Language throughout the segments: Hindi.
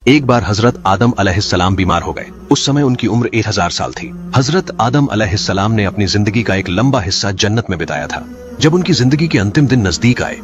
एक बार हजरत आदम अलैहिस्सलाम बीमार हो गए। उस समय उनकी उम्र 1000 साल थी। हजरत आदम अलैहिस्सलाम ने अपनी जिंदगी का एक लंबा हिस्सा जन्नत में बिताया था। जब उनकी जिंदगी के अंतिम दिन नजदीक आए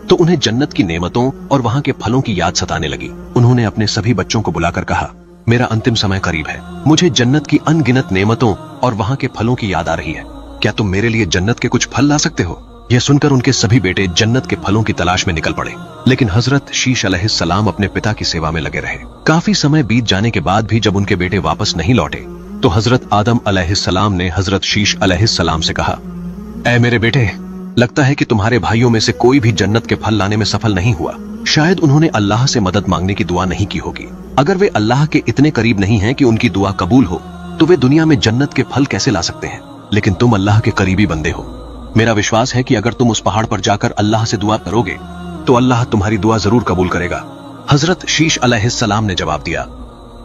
तो उन्हें जन्नत की नेमतों और वहां के फलों की याद सताने लगी। उन्होंने अपने सभी बच्चों को बुलाकर कहा, मेरा अंतिम समय करीब है, मुझे जन्नत की अनगिनत नेमतों और वहां के फलों की याद आ रही है। क्या तुम मेरे लिए जन्नत के कुछ फल ला सकते हो? यह सुनकर उनके सभी बेटे जन्नत के फलों की तलाश में निकल पड़े। लेकिन हजरत शीश अलैहिस्सलाम अपने पिता की सेवा में लगे रहे। काफी समय बीत जाने के बाद भी जब उनके बेटे वापस नहीं लौटे तो हजरत आदम अलैहिस्सलाम ने हजरत शीश अलैहिस्सलाम से कहा, ऐ मेरे बेटे, लगता है कि तुम्हारे भाइयों में से कोई भी जन्नत के फल लाने में सफल नहीं हुआ। शायद उन्होंने अल्लाह से मदद मांगने की दुआ नहीं की होगी। अगर वे अल्लाह के इतने करीब नहीं हैं कि उनकी दुआ कबूल हो तो वे दुनिया में जन्नत के फल कैसे ला सकते हैं? लेकिन तुम अल्लाह के करीबी बंदे हो। मेरा विश्वास है कि अगर तुम उस पहाड़ पर जाकर अल्लाह से दुआ करोगे तो अल्लाह तुम्हारी दुआ जरूर कबूल करेगा। हजरत शीश अलैहिस्सलाम ने जवाब दिया,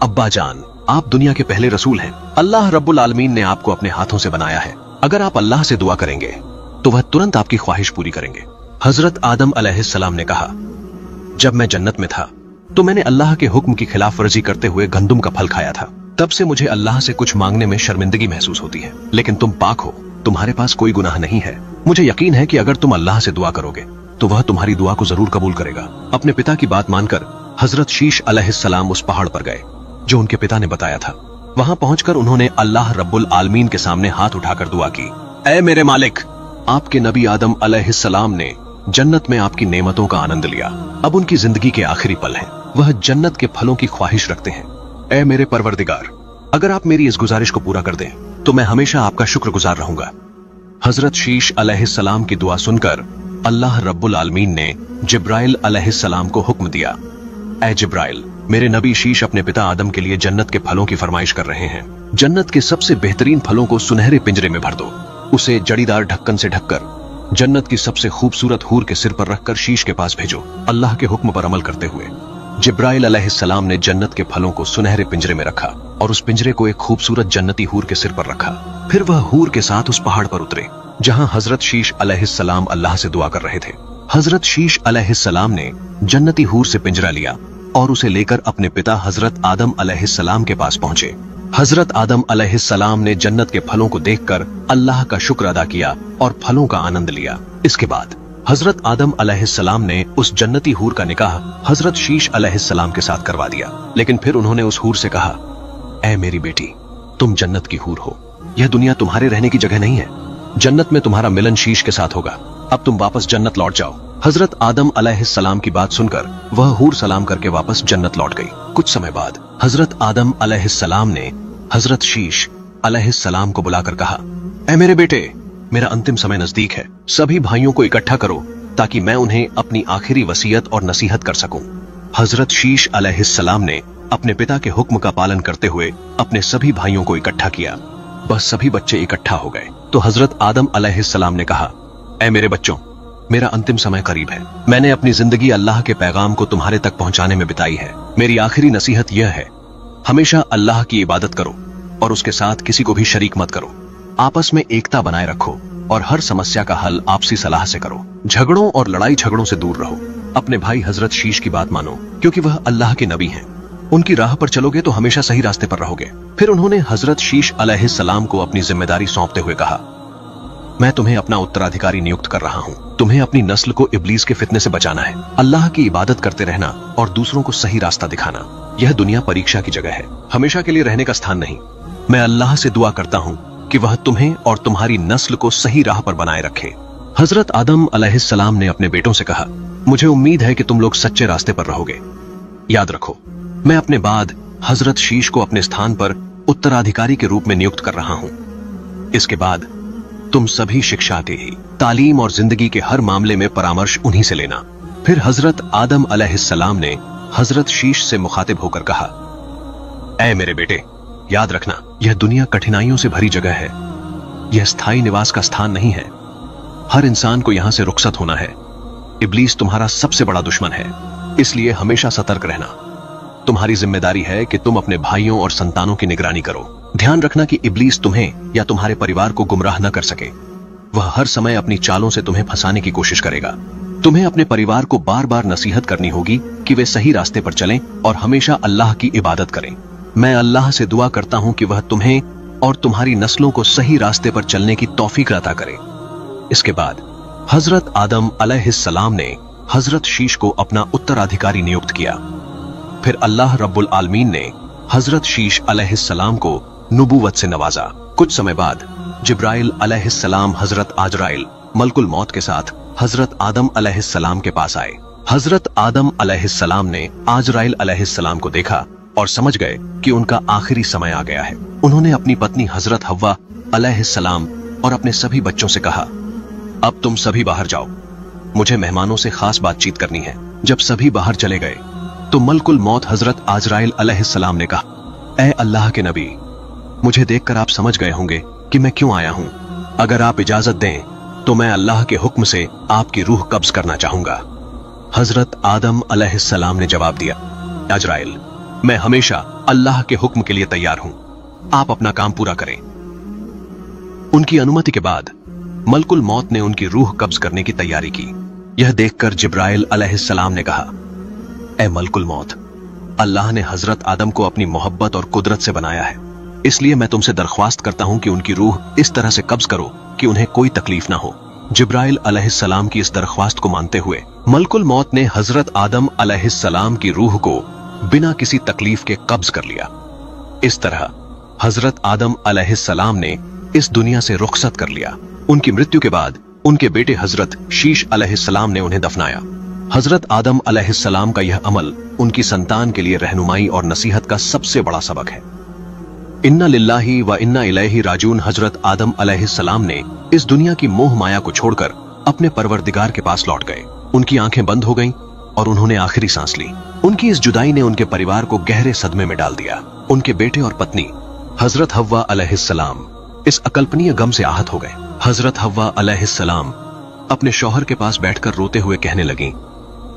अब्बा जान, आप दुनिया के पहले रसूल हैं। अल्लाह रब्बुल आलमीन ने आपको अपने हाथों से बनाया है। अगर आप अल्लाह से दुआ करेंगे तो वह तुरंत आपकी ख्वाहिश पूरी करेंगे। हजरत आदम अलैहिस्सलाम ने कहा, जब मैं जन्नत में था तो मैंने अल्लाह के हुक्म की खिलाफ वर्जी करते हुए गंदुम का फल खाया था। तब से मुझे अल्लाह से कुछ मांगने में शर्मिंदगी महसूस होती है। लेकिन तुम पाक हो, तुम्हारे पास कोई गुनाह नहीं है। मुझे यकीन है कि अगर तुम अल्लाह से दुआ करोगे तो वह तुम्हारी दुआ को जरूर कबूल करेगा। अपने पिता की बात मानकर हजरत शीश अलैहिस्सलाम उस पहाड़ पर गए जो उनके पिता ने बताया था। वहां पहुंचकर उन्होंने अल्लाह रब्बुल आलमीन के सामने हाथ उठाकर दुआ की, ऐ मेरे मालिक, आपके नबी आदम अलैहिस्सलाम ने जन्नत में आपकी नेमतों का आनंद लिया। अब उनकी जिंदगी के आखिरी पल हैं। वह जन्नत के फलों की ख्वाहिश रखते हैं। ऐ मेरे परवरदिगार, अगर आप मेरी इस गुजारिश को पूरा कर दें तो मैं हमेशा आपका शुक्रगुजार रहूंगा। हजरत शीश अलैहिस्सलाम की दुआ सुनकर अल्लाह रब्बुल आलमीन ने जिब्राइल अलैहिस्सलाम को हुक्म दिया, ऐ जिब्राइल, मेरे नबी शीश अपने पिता आदम के लिए जन्नत के फलों की फरमाइश कर रहे हैं। जन्नत के सबसे बेहतरीन फलों को सुनहरे पिंजरे में भर दो। उसे जड़ीदार ढक्कन से ढककर जन्नत की सबसे खूबसूरत हूर के सिर पर रखकर शीश के पास भेजो। अल्लाह के हुक्म पर अमल करते हुए जिब्राइल अलैहिस्सलाम ने जन्नत के फलों को सुनहरे पिंजरे में रखा और उस पिंजरे को एक खूबसूरत जन्नती हूर के सिर पर रखा। फिर वह हूर के साथ उस पहाड़ पर उतरे जहां हजरत शीश अलैहिस्सलाम अल्लाह से दुआ कर रहे थे। हजरत शीश अलैहिस्सलाम ने जन्नती हूर से पिंजरा लिया और उसे लेकर अपने पिता हजरत आदम अलैहिस्सलाम के पास पहुंचे। हजरत आदम अलैहिस्सलाम ने जन्नत के फलों को देखकर अल्लाह का शुक्र अदा किया और फलों का आनंद लिया। इसके बाद हजरत आदम अलैहिस्सलाम ने उस जन्नती हूर का निकाह हजरत शीश अलैहिस्सलाम के साथ करवा दिया। लेकिन फिर उन्होंने उस हूर से कहा, ऐ मेरी बेटी, तुम जन्नत की हूर हो। यह दुनिया तुम्हारे रहने की जगह नहीं है। जन्नत में तुम्हारा मिलन शीश के साथ होगा। अब तुम वापस जन्नत लौट जाओ। हजरत आदम अलैहिस्सलाम की बात सुनकर वह हूर सलाम करके वापस जन्नत लौट गई। कुछ समय बाद हजरत आदम अलैहिस्सलाम ने हजरत शीश अलैहिस्सलाम को बुलाकर कहा, ऐ मेरे बेटे, मेरा अंतिम समय नजदीक है। सभी भाइयों को इकट्ठा करो ताकि मैं उन्हें अपनी आखिरी वसीयत और नसीहत कर सकूं। हजरत शीश अलैहिस्सलाम ने अपने पिता के हुक्म का पालन करते हुए अपने सभी भाइयों को इकट्ठा किया। बस सभी बच्चे इकट्ठा हो गए तो हजरत आदम अलैहिस्सलाम ने कहा, ऐ मेरे बच्चों, मेरा अंतिम समय करीब है। मैंने अपनी जिंदगी अल्लाह के पैगाम को तुम्हारे तक पहुंचाने में बिताई है। मेरी आखिरी नसीहत यह है, हमेशा अल्लाह की इबादत करो और उसके साथ किसी को भी शरीक मत करो। आपस में एकता बनाए रखो और हर समस्या का हल आपसी सलाह से करो। झगड़ों और लड़ाई झगड़ों से दूर रहो। अपने भाई हजरत शीश की बात मानो क्योंकि वह अल्लाह के नबी हैं। उनकी राह पर चलोगे तो हमेशा सही रास्ते पर रहोगे। फिर उन्होंने हजरत शीश अलैहिस्सलाम को अपनी जिम्मेदारी सौंपते हुए कहा, मैं तुम्हें अपना उत्तराधिकारी नियुक्त कर रहा हूँ। तुम्हें अपनी नस्ल को इब्लीस के फितने से बचाना है। अल्लाह की इबादत करते रहना और दूसरों को सही रास्ता दिखाना। यह दुनिया परीक्षा की जगह है, हमेशा के लिए रहने का स्थान नहीं। मैं अल्लाह से दुआ करता हूँ कि वह तुम्हें और तुम्हारी नस्ल को सही राह पर बनाए रखे। हजरत आदम अलैहिस्सलाम ने अपने बेटों से कहा, मुझे उम्मीद है कि तुम लोग सच्चे रास्ते पर रहोगे। याद रखो, मैं अपने बाद हजरत शीश को अपने स्थान पर उत्तराधिकारी के रूप में नियुक्त कर रहा हूं। इसके बाद तुम सभी शिक्षा के ही तालीम और जिंदगी के हर मामले में परामर्श उन्हीं से लेना। फिर हजरत आदम अलैहिस्सलाम ने हजरत शीश से मुखातिब होकर कहा, ऐ मेरे बेटे, याद रखना, यह दुनिया कठिनाइयों से भरी जगह है। यह स्थायी निवास का स्थान नहीं है। हर इंसान को यहां से रुखसत होना है। इब्लीस तुम्हारा सबसे बड़ा दुश्मन है, इसलिए हमेशा सतर्क रहना। तुम्हारी जिम्मेदारी है कि तुम अपने भाइयों और संतानों की निगरानी करो। ध्यान रखना कि इब्लीस तुम्हें या तुम्हारे परिवार को गुमराह न कर सके। वह हर समय अपनी चालों से तुम्हें फंसाने की कोशिश करेगा। तुम्हें अपने परिवार को बार बार नसीहत करनी होगी कि वे सही रास्ते पर चलें और हमेशा अल्लाह की इबादत करें। मैं अल्लाह से दुआ करता हूं कि वह तुम्हें और तुम्हारी नस्लों को सही रास्ते पर चलने की तौफीक अता करे। इसके बाद हजरत आदम अलैहिस्सलाम ने हजरत शीश को अपना उत्तराधिकारी नियुक्त किया। फिर अल्लाह रब्बुल आलमीन ने हजरत शीश अलैहिस्सलाम को नबूवत से नवाजा। कुछ समय बाद जिब्राइल अलैहिस्सलाम हजरत आजराइल मलकुल मौत के साथ हजरत आदम अलैहिस्सलाम के पास आए। हजरत आदम अलैहिस्सलाम ने आजराइल अलैहिस्सलाम को देखा और समझ गए कि उनका आखिरी समय आ गया है। उन्होंने अपनी पत्नी हजरत हव्वा अलैहिस्सलाम और अपने सभी बच्चों से कहा, अब तुम सभी बाहर जाओ, मुझे मेहमानों से खास बातचीत करनी है। जब सभी बाहर चले गए तो मलकुल मौत हजरत आजराइल अलैहिस्सलाम ने कहा, ऐ अल्लाह के नबी, मुझे देखकर आप समझ गए होंगे कि मैं क्यों आया हूं। अगर आप इजाजत दें तो मैं अल्लाह के हुक्म से आपकी रूह कब्ज करना चाहूंगा। हजरत आदम अलैहिस्सलाम ने जवाब दिया, आजराइल, मैं हमेशा अल्लाह के हुक्म के लिए तैयार हूं, आप अपना काम पूरा करें। उनकी अनुमति के बाद मलकुल मौत ने उनकी रूह कब्ज करने की तैयारी की। यह देखकर जिब्राइल अलैहिस्सलाम ने कहा, ऐ मलकुल मौत, अल्लाह ने हजरत आदम को अपनी मोहब्बत और कुदरत से बनाया है, इसलिए मैं तुमसे दरख्वास्त करता हूं कि उनकी रूह इस तरह से कब्ज करो कि उन्हें कोई तकलीफ ना हो। जिब्राइल अलैहिस्सलाम की इस दरख्वास्त को मानते हुए मलकुल मौत ने हजरत आदम अलैहिस्सलाम की रूह को बिना किसी तकलीफ के कब्ज कर लिया। इस तरह हजरत आदम अलैहिस्सलाम ने इस दुनिया से रुखसत कर लिया। उनकी मृत्यु के बाद उनके बेटे हजरत शीश अलैहिस्सलाम ने उन्हें दफनाया। हजरत आदम अलैहिस्सलाम का यह अमल उनकी संतान के लिए रहनुमाई और नसीहत का सबसे बड़ा सबक है। इन्ना लिल्लाही व इन्ना इलैहि राजून। हजरत आदम अलैहिस्सलाम ने इस दुनिया की मोह माया को छोड़कर अपने परवरदिगार के पास लौट गए। उनकी आंखें बंद हो गईं और उन्होंने आखिरी सांस ली। उनकी इस जुदाई ने उनके परिवार को गहरे सदमे में डाल दिया। उनके बेटे और पत्नी हजरत हव्वा अलैहिस्सलाम इस अकल्पनीय गम से आहत हो गए। हजरत हव्वा अलैहिस्सलाम अपने शौहर के पास बैठकर रोते हुए कहने लगी,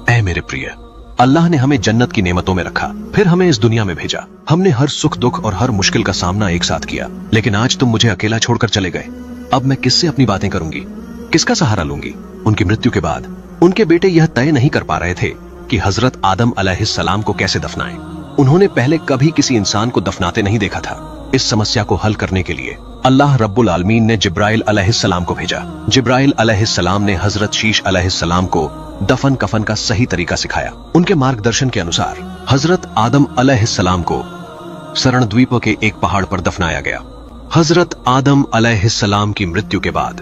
ऐ मेरे प्रिय, अल्लाह ने हमें जन्नत की नेमतों में रखा, फिर हमें इस दुनिया में भेजा। हमने हर सुख दुख और हर मुश्किल का सामना एक साथ किया, लेकिन आज तुम मुझे अकेला छोड़कर चले गए। अब मैं किससे अपनी बातें करूंगी, किसका सहारा लूंगी। उनकी मृत्यु के बाद उनके बेटे यह तय नहीं कर पा रहे थे कि हजरत आदम अलैहिस्सलाम को कैसे दफनाएं। उन्होंने पहले कभी किसी इंसान को दफनाते नहीं देखा था। इस समस्या को हल करने के लिए अल्लाह रब्बुल आलमीन ने जिब्राइल अलैहिस्सलाम को भेजा। जिब्राइल अलैहिस्सलाम ने हजरत शीश अलैहिस्सलाम को दफन कफन का सही तरीका सिखाया। उनके मार्गदर्शन के अनुसार हजरत आदम अलैहिस्सलाम को सरण द्वीप के एक पहाड़ पर दफनाया गया। हजरत आदम अलैहिस्सलाम की मृत्यु के बाद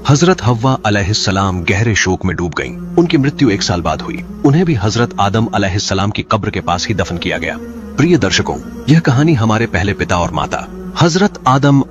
हजरत हव्वा अलैहिस्सलाम गहरे शोक में डूब गईं। उनकी मृत्यु 1 साल बाद हुई। उन्हें भी हजरत आदम अलैहिस्सलाम की कब्र के पास ही दफन किया गया। प्रिय दर्शकों, यह कहानी हमारे पहले पिता और माता हजरत आदम